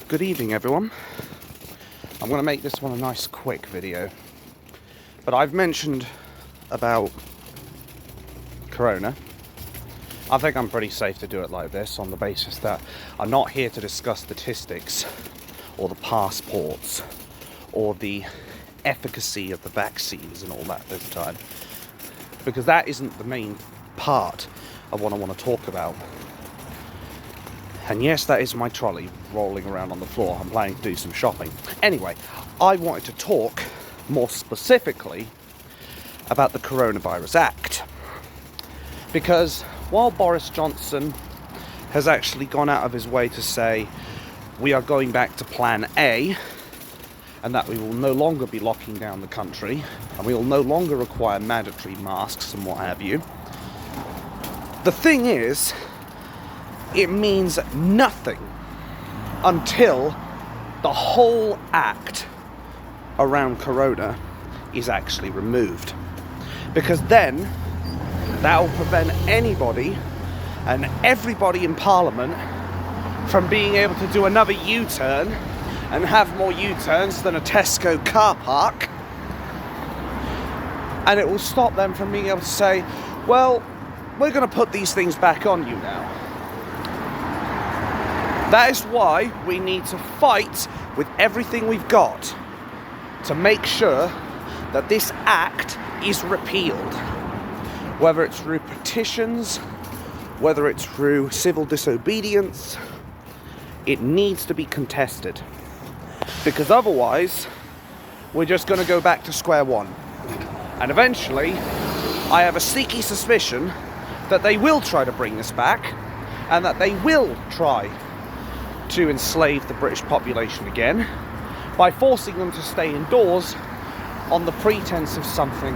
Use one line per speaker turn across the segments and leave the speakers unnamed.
Good evening, everyone. I'm going to make this one a nice quick video, but I've mentioned about Corona. I think I'm pretty safe to do it like this on the basis that I'm not here to discuss statistics or the passports or the efficacy of the vaccines and all that this time, because that isn't the main part of what I want to talk about. And yes, that is my trolley rolling around on the floor. I'm planning to do some shopping. Anyway, I wanted to talk more specifically about the Coronavirus Act. Because while Boris Johnson has actually gone out of his way to say we are going back to Plan A, and that we will no longer be locking down the country, and we will no longer require mandatory masks and what have you, the thing is, it means nothing until the whole act around Corona is actually removed. Because then that will prevent anybody and everybody in Parliament from being able to do another U-turn and have more U-turns than a Tesco car park. And it will stop them from being able to say, well, we're going to put these things back on you now. That is why we need to fight with everything we've got to make sure that this act is repealed. Whether it's through petitions, whether it's through civil disobedience, it needs to be contested. Because otherwise, we're just going to go back to square one. And eventually, I have a sneaky suspicion that they will try to bring this back, and that they will try to enslave the British population again by forcing them to stay indoors on the pretense of something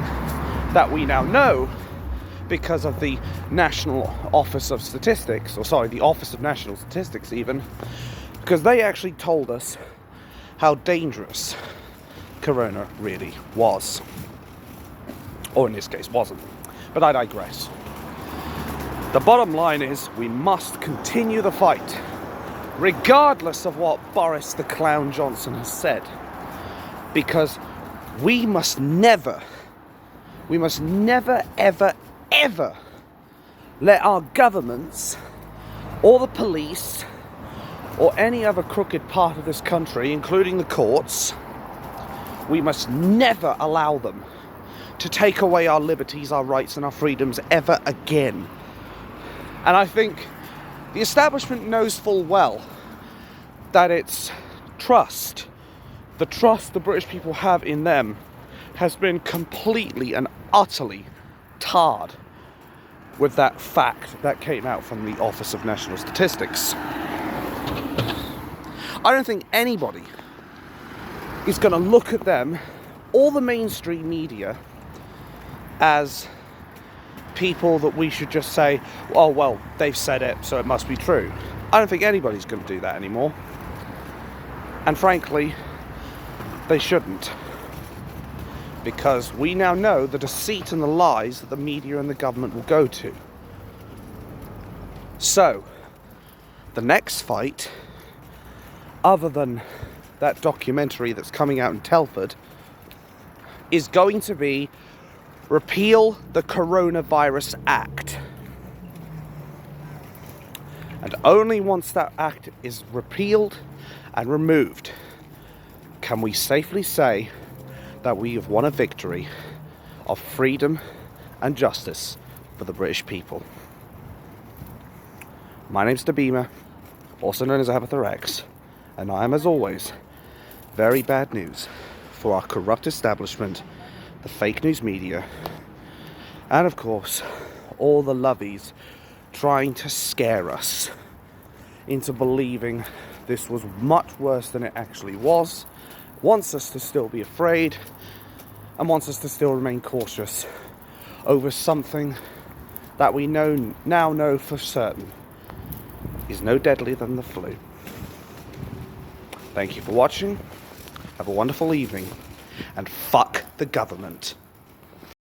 that we now know because of the National Office of Statistics, the Office of National Statistics even, because they actually told us how dangerous Corona really was. Or in this case, wasn't. But I digress. The bottom line is we must continue the fight, regardless of what Boris the Clown Johnson has said, because we must never, ever, ever let our governments or the police or any other crooked part of this country, including the courts, we must never allow them to take away our liberties, our rights and our freedoms ever again. And I think the establishment knows full well that its trust, the trust the British people have in them, has been completely and utterly tarred with that fact that came out from the Office of National Statistics. I don't think anybody is going to look at them or the mainstream media as people that we should just say, oh well, they've said it, so it must be true. I don't think anybody's going to do that anymore. And frankly, they shouldn't. Because we now know the deceit and the lies that the media and the government will go to. So, the next fight, other than that documentary that's coming out in Telford, is going to be repeal the Coronavirus Act. And only once that act is repealed and removed can we safely say that we have won a victory of freedom and justice for the British people. My name's Dabima, also known as Abatha X, and I am, as always, very bad news for our corrupt establishment, the fake news media, and of course, all the lovies trying to scare us into believing this was much worse than it actually was, wants us to still be afraid, and wants us to still remain cautious over something that we now know for certain is no deadlier than the flu. Thank you for watching, have a wonderful evening, and fuck the government.